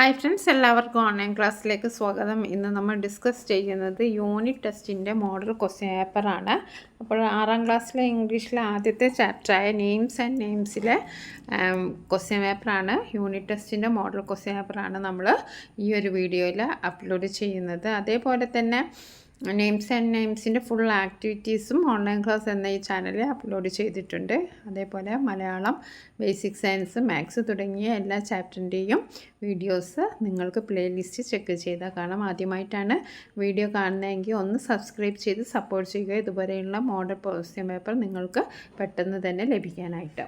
Hi friends, എല്ലാവർക്കും online ക്ലാസ്സിലേക്ക് സ്വാഗതം. ഇന്ന് നമ്മൾ ഡിസ്കസ് ചെയ്യുന്നത് യൂണിറ്റ് ടെസ്റ്റിൻ്റെ മോഡൽ ക്വസ്റ്റ്യൻ പേപ്പറാണ്. അപ്പോൾ 6ാം ക്ലാസ്സിലെ ഇംഗ്ലീഷിലെ ആദ്യത്തെ ചാപ്റ്ററായ നെയിംസ് ആൻഡ് നെയിംസിലെ ക്വസ്റ്റ്യൻ പേപ്പറാണ്. യൂണിറ്റ് ടെസ്റ്റിൻ്റെ മോഡൽ ക്വസ്റ്റ്യൻ പേപ്പറാണ് നമ്മൾ ഈ ഒരു വീഡിയോയിൽ അപ്ലോഡ് ചെയ്യുന്നത്. അതേപോലെ തന്നെ നെയിംസ് ആൻഡ് നെയിംസിൻ്റെ ഫുൾ ആക്ടിവിറ്റീസും ഓൺലൈൻ ക്ലാസ് എന്ന ഈ ചാനലിൽ അപ്ലോഡ് ചെയ്തിട്ടുണ്ട്. അതേപോലെ മലയാളം, ബേസിക് സയൻസ്, മാത്സ് തുടങ്ങിയ എല്ലാ ചാപ്റ്ററിൻ്റെയും വീഡിയോസ് നിങ്ങൾക്ക് പ്ലേലിസ്റ്റ് ചെക്ക് ചെയ്താൽ കാണാം. ആദ്യമായിട്ടാണ് വീഡിയോ കാണുന്നതെങ്കിൽ ഒന്ന് സബ്സ്ക്രൈബ് ചെയ്ത് സപ്പോർട്ട് ചെയ്യുക, ഇതുപോലെയുള്ള മോഡൽ ക്വസ്റ്റ്യൻ പേപ്പർ നിങ്ങൾക്ക് പെട്ടെന്ന് തന്നെ ലഭിക്കാനായിട്ട്.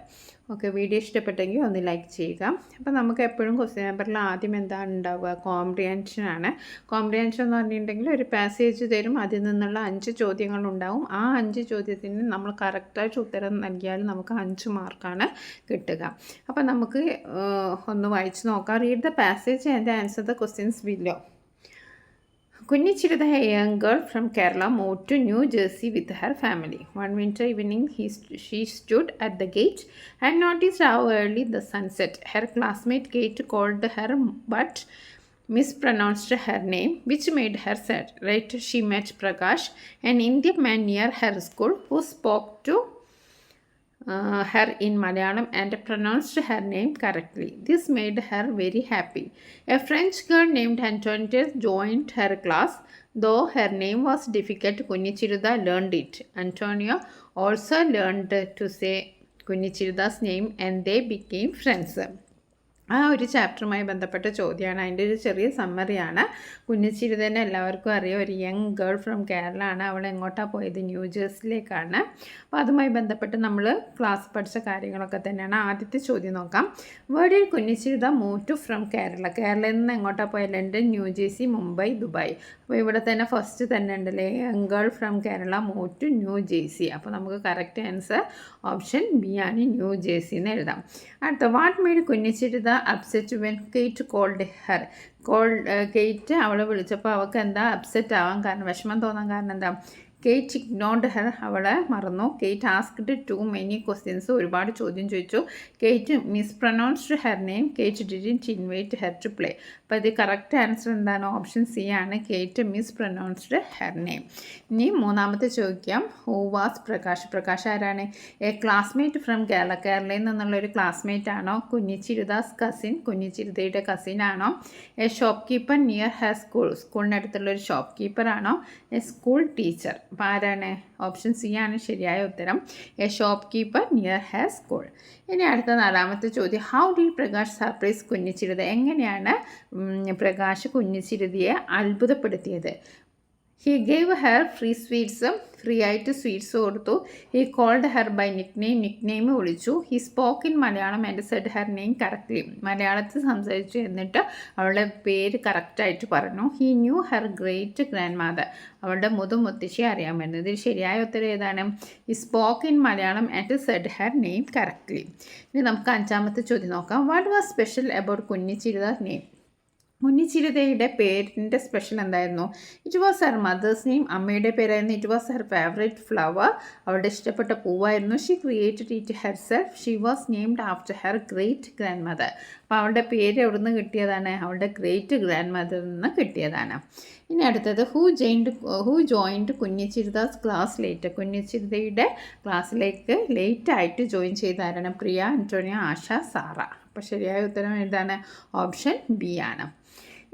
ഓക്കെ, വീഡിയോ ഇഷ്ടപ്പെട്ടെങ്കിൽ ഒന്ന് ലൈക്ക് ചെയ്യുക. അപ്പോൾ നമുക്ക് എപ്പോഴും ക്വസ്റ്റ്യൻ പേപ്പറിൽ ആദ്യം എന്താണ് ഉണ്ടാവുക? കോംപ്രിഹെൻഷനാണ്. കോംപ്രിഹെൻഷൻ എന്ന് പറഞ്ഞിട്ടുണ്ടെങ്കിൽ ഒരു പാസേജ് തരും, അതിൽ നിന്നുള്ള 5 ചോദ്യങ്ങളുണ്ടാവും. ആ 5 ചോദ്യത്തിന് നമ്മൾ കറക്റ്റായിട്ട് ഉത്തരം നൽകിയാൽ നമുക്ക് 5 മാർക്കാണ് കിട്ടുക. അപ്പോൾ നമുക്ക് ഒന്ന് വായിച്ച് നോക്കാം. Read the passage and answer the questions below. Kunnichirudha, a young girl from Kerala, moved to New Jersey with her family. One winter evening, she stood at the gate and noticed how early the sun set. Her classmate Kate called her but mispronounced her name, which made her sad. Later, she met Prakash, an Indian man near her school, who spoke to her in Malayalam and pronounced her name correctly. This made her very happy. A French girl named Antoinette joined her class. Though her name was difficult, Kunnichirudha learned it. Antonia also learned to say Kunnichirudha's name and they became friends. ആ ഒരു ചാപ്റ്ററുമായി ബന്ധപ്പെട്ട ചോദ്യമാണ്. അതിൻ്റെ ഒരു ചെറിയ സമ്മറിയാണ്. കുഞ്ഞിച്ചിരുതന്നെ എല്ലാവർക്കും അറിയാം, ഒരു യങ് ഗേൾ ഫ്രം കേരള ആണ്. അവൾ എങ്ങോട്ടാണ് പോയത്? ന്യൂ ജേഴ്സിയിലേക്കാണ്. അപ്പോൾ അതുമായി ബന്ധപ്പെട്ട് നമ്മൾ ക്ലാസ് പഠിച്ച കാര്യങ്ങളൊക്കെ തന്നെയാണ്. ആദ്യത്തെ ചോദ്യം നോക്കാം. Where did Kunjichirutha move to from Kerala? കേരളയിൽ നിന്ന് എങ്ങോട്ടാണ് പോയത്? London, New Jersey, Mumbai, Dubai. അപ്പോൾ ഇവിടെ തന്നെ ഫസ്റ്റ് തന്നെ ഉണ്ടല്ലേ, young girl from Kerala move to New Jersey. അപ്പോൾ നമുക്ക് കറക്റ്റ് ആൻസർ ഓപ്ഷൻ ബി ആണ്, ന്യൂ ജേഴ്സി എന്ന് എഴുതാം. അടുത്ത, what made Kunjichirutha upset when Kate called her? Kate അവളെ വിളിച്ചപ്പോൾ അവൾക്ക് എന്താ അപ്സെറ്റ് ആവാൻ കാരണം, വിഷമം തോന്നാൻ കാരണം എന്താ? കേറ്റ് ഇഗ്നോർഡ് ഹെർ, അവളെ മറന്നു. Kate asked too many questions, ഒരുപാട് ചോദ്യം ചോദിച്ചു. Kate mispronounced her name. Kate didn't invite her to play. അപ്പോൾ ഇത് കറക്റ്റ് ആൻസർ എന്താണ്? ഓപ്ഷൻ സി ആണ്, കേറ്റ് മിസ്പ്രൊനൗൺസ്ഡ് ഹെർ നെയിം. ഇനി മൂന്നാമത്തെ ചോദിക്കാം. Who was Prakash? പ്രകാശ് ആരാണ്? A classmate from Kerala. കേരളയിൽ നിന്നുള്ളൊരു ക്ലാസ്മേറ്റ് ആണോ? കുഞ്ഞിച്ചിരുദാസ് കസിൻ, കുഞ്ഞിച്ചിരുതയുടെ കസിൻ ആണോ? A shopkeeper near her school. സ്കൂളിനടുത്തുള്ളൊരു ഷോപ്പ് കീപ്പർ ആണോ? A school teacher. അപ്പോൾ ആരാണ്? ഓപ്ഷൻ സി ആണ് ശരിയായ ഉത്തരം, a shopkeeper near her school. ഇനി അടുത്ത നാലാമത്തെ ചോദ്യം. How did Prakash surprise Kunjichirutha? എങ്ങനെയാണ് പ്രകാശ് കുഞ്ഞിച്ചിരുതിയെ അത്ഭുതപ്പെടുത്തിയത്? He gave her free sweets, free ആയിട്ട് സ്വീറ്റ്സ് കൊടുത്തു. He called her by nickname വിളിച്ചു. He spoke in Malayalam and said her name correctly. മലയാളത്തിൽ സംസാരിച്ചു എന്നിട്ട് അവളുടെ പേര് കറക്റ്റായിട്ട് പറഞ്ഞു. He knew her great grand mother. അവളുടെ മുതുമുത്തശ്ശിയെ അറിയാമായിരുന്നു. ഇതിൽ ശരിയായ ഉത്തരം ഏതാണ്? He spoke in Malayalam and said her name correctly. ഇനി നമുക്ക് അഞ്ചാമത്തെ ചോദ്യം നോക്കാം. What was special about Kunjichirutha name? കുഞ്ഞിച്ചിരുതയുടെ പേരിൻ്റെ സ്പെഷ്യൽ എന്തായിരുന്നു? It was her mother's name. അമ്മയുടെ പേരായിരുന്നു. It was her favourite flower. അവളുടെ ഇഷ്ടപ്പെട്ട പൂവായിരുന്നു. She created it her self. She was named after her great grand mother. അപ്പോൾ അവളുടെ പേര് എവിടെ നിന്ന് കിട്ടിയതാണ്? അവളുടെ ഗ്രേറ്റ് ഗ്രാൻഡ് മദറിൽ നിന്ന് കിട്ടിയതാണ്. ഇനി അടുത്തത്, ഹൂ ജോയിൻഡ് കുഞ്ഞിച്ചിരുദാസ് ക്ലാസ് ലേറ്റ്? കുഞ്ഞിച്ചിരുതയുടെ ക്ലാസ്സിലേക്ക് ലേറ്റായിട്ട് ജോയിൻ ചെയ്താരാണ്? പ്രിയ, ആൻ്റോണിയ, ആശ, സാറ. അപ്പോൾ ശരിയായ ഉത്തരം ഏതാണ്? ഓപ്ഷൻ ബി ആണ്.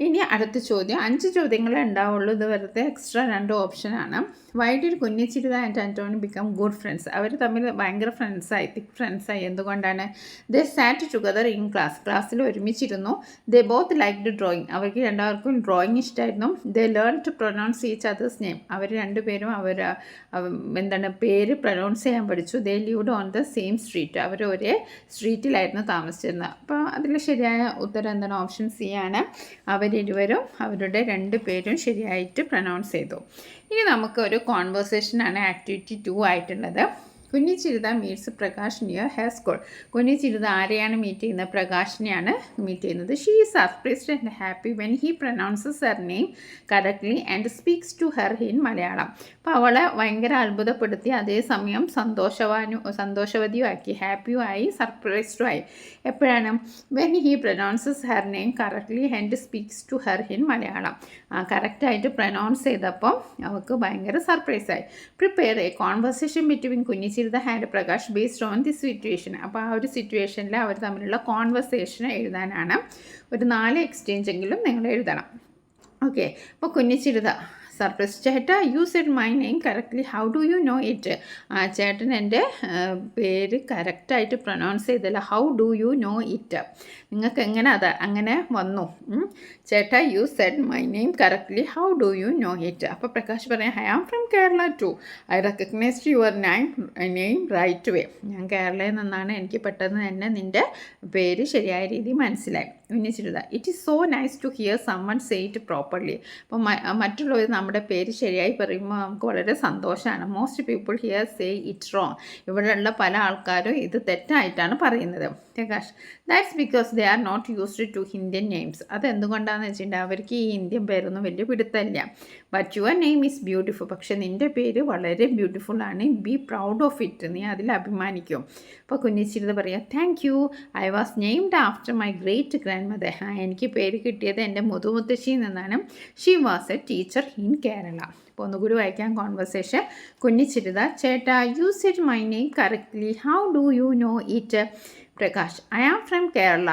ഇനി അടുത്ത ചോദ്യം. 5 ചോദ്യങ്ങളെ ഉണ്ടാവുള്ളൂ. ഇത് വെറുതെ എക്സ്ട്രാ 2 ഓപ്ഷനാണ്. Why did Kunjichirutha and Antony become good friends? അവർ തമ്മിൽ ഭയങ്കര ഫ്രണ്ട്സായി, തിക്ക് ഫ്രണ്ട്സായി. എന്തുകൊണ്ടാണ്? They sat together in class. ക്ലാസ്സിൽ ഒരുമിച്ചിരുന്നു. They both liked drawing. അവർക്ക് രണ്ടാൾക്കും ഡ്രോയിങ് ഇഷ്ടമായിരുന്നു. They learn to pronounce each other's name. അവർ രണ്ടുപേരും പേര് പ്രൊനൗൺസ് ചെയ്യാൻ പഠിച്ചു. They lived on the same street. അവർ ഒരേ സ്ട്രീറ്റിലായിരുന്നു താമസിച്ചിരുന്നത്. അപ്പോൾ അതിൽ ശരിയായ ഉത്തരം എന്താണ്? ഓപ്ഷൻ സി ആണ്. അവരിരുവരും അവരുടെ 2 പേരും ശരിയായിട്ട് പ്രൊനൗൺസ് ചെയ്തു. ഇനി നമുക്കൊരു കോൺവെർസേഷനാണ് ആക്ടിവിറ്റി 2 ആയിട്ടുള്ളത്. Kunhi Chirutha meets Prakash near her school. Kunhi Chirutha ആരെയാണ് മീറ്റ് ചെയ്യുന്നത്? പ്രകാശിനെയാണ് മീറ്റ് ചെയ്യുന്നത്. She is surprised and happy when he pronounces her name correctly and speaks to her in Malayalam. അപ്പോൾ അവളെ ഭയങ്കര അത്ഭുതപ്പെടുത്തി, അതേസമയം സന്തോഷവതിയും ആക്കി, ഹാപ്പിയും ആയി, സർപ്രൈസ്ഡും ആയി. എപ്പോഴാണ്? When he pronounces her name correctly and speaks to her in Malayalam. കറക്റ്റായിട്ട് പ്രൊനൗൺസ് ചെയ്തപ്പോൾ അവൾക്ക് ഭയങ്കര സർപ്രൈസായി. Prepare a conversation between Kunnichirudha and Prakash based on the situation. അപ്പോൾ ആ ഒരു സിറ്റുവേഷനിൽ അവർ തമ്മിലുള്ള കോൺവെർസേഷൻ എഴുതാനാണ്. ഒരു 4 എക്സ്ചേഞ്ച് എങ്കിലും നിങ്ങൾ എഴുതണം. ഓക്കെ, അപ്പോൾ കുഞ്ഞിച്ചിരുത സർപ്രൈസ്. ചേട്ടാ, you said my name correctly, how do you know it? ചേട്ടൻ എൻ്റെ പേര് കറക്റ്റായിട്ട് പ്രൊനൗൺസ് ചെയ്തില്ല, how do you know it? നിങ്ങൾക്ക് എങ്ങനെ അത് അങ്ങനെ വന്നു? ചേട്ടാ, you said my name correctly, how do you know it? അപ്പോൾ പ്രകാശ് പറയാം, I am from Kerala too, I recognised your name right way. ഞാൻ കേരളയിൽ നിന്നാണ്, എനിക്ക് പെട്ടെന്ന് തന്നെ നിൻ്റെ പേര് ശരിയായ രീതിയിൽ മനസ്സിലായി. Kunnichirudha, it is so nice to hear someone say it properly. അപ്പോൾ മറ്റുള്ളവർ നമ്മുടെ പേര് ശരിയായി പറയുമ്പോൾ നമുക്ക് വളരെ സന്തോഷമാണ്. Most people here say it wrong. ഇവിടെയുള്ള പല ആൾക്കാരും ഇത് തെറ്റായിട്ടാണ് പറയുന്നത്. Prakash, that's because they are not used to Indian names. അതെന്തുകൊണ്ടാണെന്ന് വെച്ചിട്ടുണ്ടെങ്കിൽ അവർക്ക് ഈ ഇന്ത്യൻ പേരൊന്നും വലിയ പിടുത്തമില്ല. But your name is beautiful. പക്ഷേ നിൻ്റെ പേര് വളരെ ബ്യൂട്ടിഫുൾ ആണ്. Be proud of it. നീ അതിൽ അഭിമാനിക്കും. അപ്പോൾ കുഞ്ഞിച്ചിരുത് പറയാം, thank you, I was named after my great grand mother. എനിക്ക് പേര് കിട്ടിയത് എൻ്റെ മുതുമുത്തശ്ശിയിൽ നിന്നാണ്. She was a teacher in Kerala. അപ്പോൾ ഒന്നുകൂടി വായിക്കാൻ കോൺവെർസേഷൻ. കുഞ്ഞിച്ചിരുത, ചേട്ടാ, you said my name correctly, how do you know it? Prakash, I am from Kerala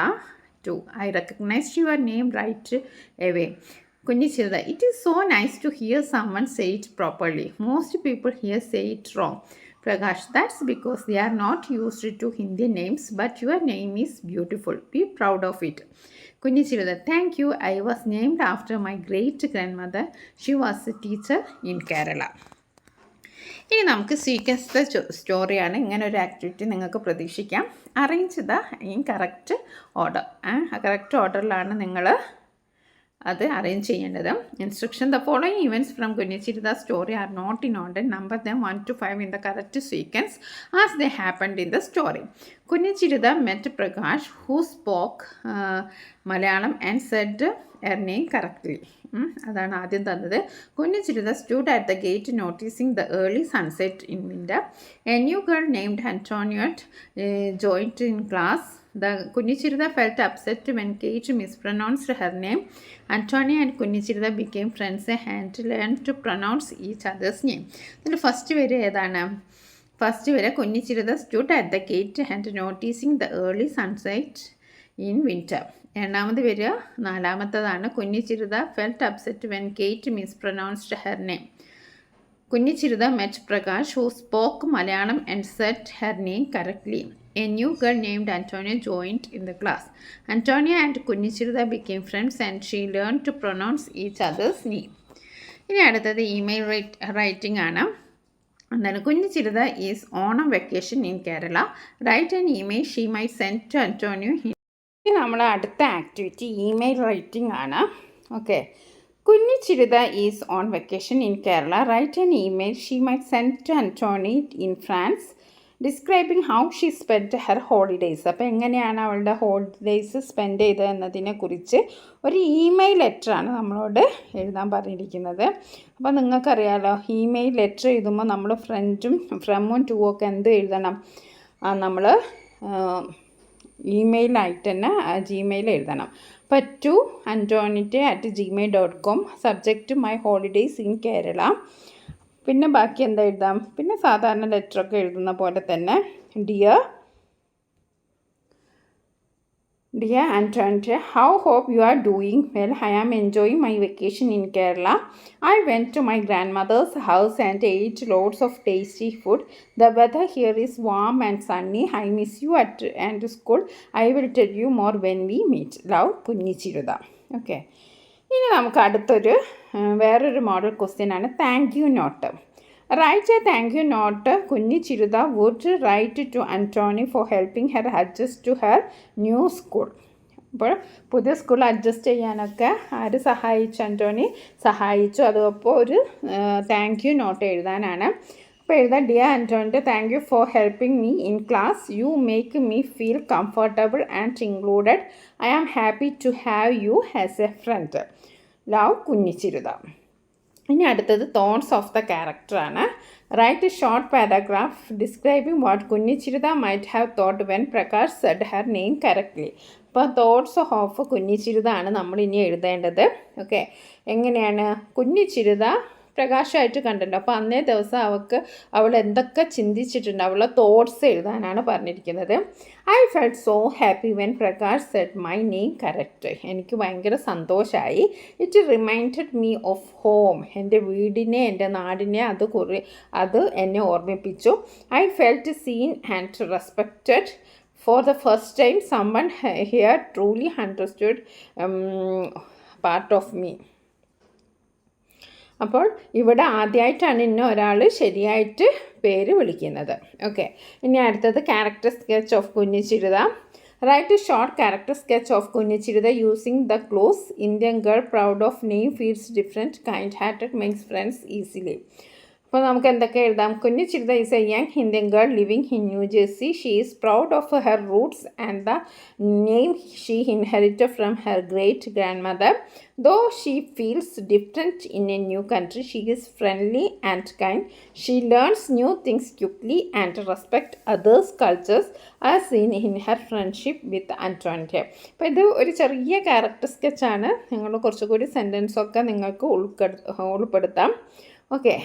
too, I recognised your name right away. Kunnichirudha, it is so nice to hear someone say it properly. Most people here say it wrong. Prakash, that's because they are not used to Indian names, but your name is beautiful. Be proud of it. Kunnichirudha, thank you. I was named after my great grandmother. She was a teacher in Kerala. ഇനി നമുക്ക് sequence സ്റ്റോറിയാണ്. ഇങ്ങനെ ഒരു activity നിങ്ങൾക്ക് പ്രതീക്ഷിക്കാം. Arrange the in correct order. Correct ഓർഡറിലാണ് നിങ്ങൾ അത് അറേഞ്ച് ചെയ്യേണ്ടത്. Instruction, the following events from Kunnichirudha story are not in order. Number them 1 to 5 in the correct sequence as they happened in the story. Kunnichirudha met Prakash who spoke Malayalam and said her name correctly. അതാണ് ആദ്യം തന്നത്. Kunnichirudha stood at the gate noticing the early sunset in winter. A new girl named ആന്റോണിയറ്റ് joined in class. The Kunnichirudha felt upset when Kate mispronounced her name. Antonia and Kunnichirudha became friends and learned to pronounce each other's name. Then first vere edana. First vere Kunnichirudha stood at the gate and noticing the early sunset in winter. രണ്ടാമത് വരിക നാലാമത്തതാണ്. Kunnichirudha felt upset when Kate mispronounced her name. Kunnichirudha met Prakash who spoke Malayalam and said her name correctly. A new girl named Antonia joined in the class. Antonia and Kunnichirudha became friends and she learned to pronounce each other's name. ഇനി അടുത്തത് email writing ആണ്. എന്താണ്? Kunnichirudha is on a vacation in Kerala. Write an email she may send to Antonio. ഇനി നമ്മളെ അടുത്ത activity email writing ആണ്. Okay, Kunnichirudha is on vacation in Kerala. Write an email she may send to Antony in France describing how she spend her holidays. അപ്പോൾ എങ്ങനെയാണ് അവളുടെ holidays spend ചെയ്തത് എന്നതിനെക്കുറിച്ച് ഒരു ഇമെയിൽ ലെറ്ററാണ് നമ്മളോട് എഴുതാൻ പറഞ്ഞിരിക്കുന്നത്. അപ്പോൾ നിങ്ങൾക്കറിയാമല്ലോ, ഇമെയിൽ ലെറ്റർ എഴുതുമ്പോൾ നമ്മൾ ഫ്രമും ടു ഒക്കെ എന്ത് എഴുതണം? നമ്മൾ ഇമെയിലായിട്ട് തന്നെ ജിമെയിൽ എഴുതണം. അപ്പോൾ to antonite@gmail.com, subject my holidays in Kerala. പിന്നെ ബാക്കി എന്താ എഴുതാം? പിന്നെ സാധാരണ ലെറ്ററൊക്കെ എഴുതുന്ന പോലെ തന്നെ dear Antonite, how hope you are doing well. I am enjoying my vacation in Kerala. I went to my grandmother's house and ate loads of tasty food. The weather here is warm and sunny. I miss you at school. I will tell you more when we meet. Love, Kunnichirudha. Okay, ഇനി നമുക്ക് അടുത്തൊരു വേറൊരു model question ആണ്. Thank you note. Write a thank you note. Kunnichirudha would write to Antony for helping her adjust to her new school. അപ്പോൾ പുതിയ school adjust ചെയ്യാനൊക്കെ ആര് സഹായിച്ചു? അന്റോണി സഹായിച്ചു. അതപ്പോൾ ഒരു താങ്ക് യു നോട്ട് എഴുതാനാണ്. അപ്പോൾ എഴുതാം, dear Antoinette, thank you for helping me in class. You make me feel comfortable and included. I am happy to have you as a friend. Love Kunnichirudha. ഇനി അടുത്തത് തോട്ട്സ് ഓഫ് ദ ക്യാരക്ടറാണ്. Write a short paragraph describing what Kunnichirudha might have thought when Prakash said her name correctly. അപ്പോൾ thoughts of Kunnichirudha ആണ് നമ്മൾ ഇനി എഴുതേണ്ടത്. Okay, എങ്ങനെയാണ്? കുഞ്ഞിച്ചിരുത പ്രകാശമായിട്ട് കണ്ടിട്ടുണ്ട്. അപ്പോൾ അന്നേ ദിവസം അവൾ എന്തൊക്കെ ചിന്തിച്ചിട്ടുണ്ട്, അവളുടെ തോട്ട്സ് എഴുതാനാണ് പറഞ്ഞിരിക്കുന്നത്. I felt so happy when Prakash said my name correct. എനിക്ക് ഭയങ്കര സന്തോഷമായി. It reminded me of home. എൻ്റെ വീടിനെ, എൻ്റെ നാടിനെ അത് എന്നെ ഓർമ്മിപ്പിച്ചു. I felt seen and respected. For the first time, someone here truly understood part of me. അപ്പോൾ ഇവിടെ ആദ്യമായിട്ടാണ് ഇന്ന ഒരാൾ ശരിയായിട്ട് പേര് വിളിക്കുന്നത്. ഓക്കെ, ഇനി അടുത്തത് character sketch of Kunnichirudha. Write a short character sketch of Kunnichirudha using the clues. Indian girl proud of name, feels different, kind hearted, makes friends easily. അപ്പോൾ നമുക്ക് എന്തൊക്കെ എഴുതാം? Kunnichirudha is a young Indian girl living in New Jersey. She is proud of her roots and the name she inherited from her great grand mother. Though she feels different in a new country, she is friendly and kind. She learns new things quickly and respects others' cultures, as seen in her friendship with Antoinette. അപ്പോൾ ഇത് ഒരു ചെറിയ character സ്കെച്ചാണ്. നിങ്ങൾ കുറച്ചുകൂടി സെൻറ്റൻസൊക്കെ നിങ്ങൾക്ക് ഉൾപ്പെടുത്താം. Okay,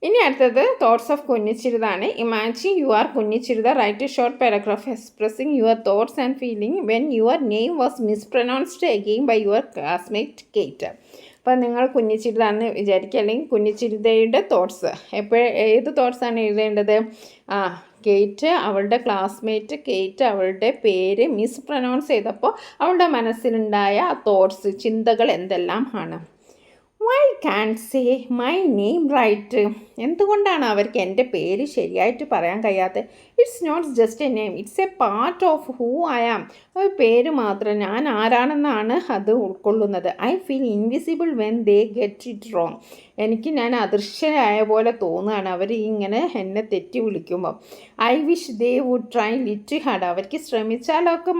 ഇനി അടുത്തത് തോട്ട്സ് ഓഫ് കുഞ്ഞിച്ചിരുതാണ്. Imagine you are Kunnichirudha. Write a short paragraph expressing your thoughts and feeling when your name was mispronounced again by your classmate Kate. അപ്പോൾ നിങ്ങൾ കുഞ്ഞിച്ചിരുതാണെന്ന് വിചാരിക്കുക, അല്ലെങ്കിൽ കുഞ്ഞിച്ചിരുതയുടെ തോട്ട്സ് ഏത് തോട്ട്സാണ് എഴുതേണ്ടത്? കേറ്റ്, അവളുടെ ക്ലാസ്മേറ്റ് കേറ്റ് അവളുടെ പേര് മിസ്പ്രൊനൗൺസ് ചെയ്തപ്പോൾ അവളുടെ മനസ്സിലുണ്ടായ തോട്ട്സ്, ചിന്തകൾ എന്തെല്ലാം ആണ്? Why can't say my name right. എന്തുകൊണ്ടാണ് അവർക്ക് എൻ്റെ പേര് ശരിയായിട്ട് പറയാൻ കഴിയാത്തത്? It's not just a name, it's a part of who I am. ഒരു പേര് മാത്രം, ഞാൻ ആരാണെന്നാണ് അത് ഉൾക്കൊള്ളുന്നത്. I feel invisible when they get it wrong. ഞാൻ അദൃശ്യനായ പോലെ തോന്നുകയാണ് അവർ ഇങ്ങനെ എന്നെ തെറ്റി വിളിക്കുമ്പോൾ. I wish they would try little hard. അവർക്ക് ശ്രമിച്ചാലൊക്കെ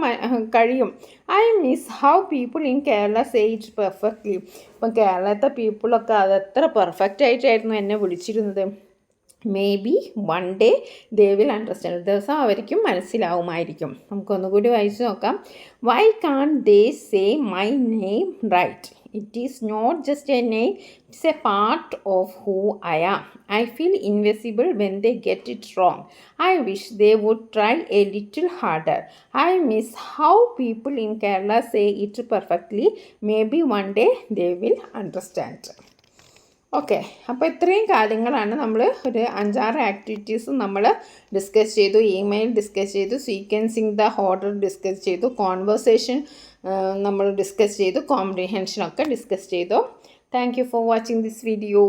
കഴിയും. I miss how people in Kerala say it perfectly. ഇപ്പം കേരളത്തെ പീപ്പിളൊക്കെ അതെത്ര പെർഫെക്റ്റ് ആയിട്ടായിരുന്നു എന്നെ വിളിച്ചിരുന്നത്. Maybe one day they will understand. ഒരു ദിവസം അവർക്കും മനസ്സിലാവുമായിരിക്കും. നമുക്കൊന്നുകൂടി വായിച്ച് നോക്കാം. Why can they say my name right? It is not just a name, it's a part of who I am. I feel invisible when they get it wrong. I wish they would try a little harder. I miss how people in Kerala say it perfectly. Maybe one day they will understand. Okay, അപ്പോൾ ഇത്രയും കാര്യങ്ങളാണ് നമ്മൾ ഒരു 5-6 activities നമ്മൾ discuss ചെയ്തു. Email discuss ചെയ്തു, sequencing the order discuss ചെയ്തു, conversation നമ്മൾ ഡിസ്കസ് ചെയ്തു, കോംപ്രിഹെൻഷനൊക്കെ ഡിസ്കസ് ചെയ്തു. Thank you for watching this video.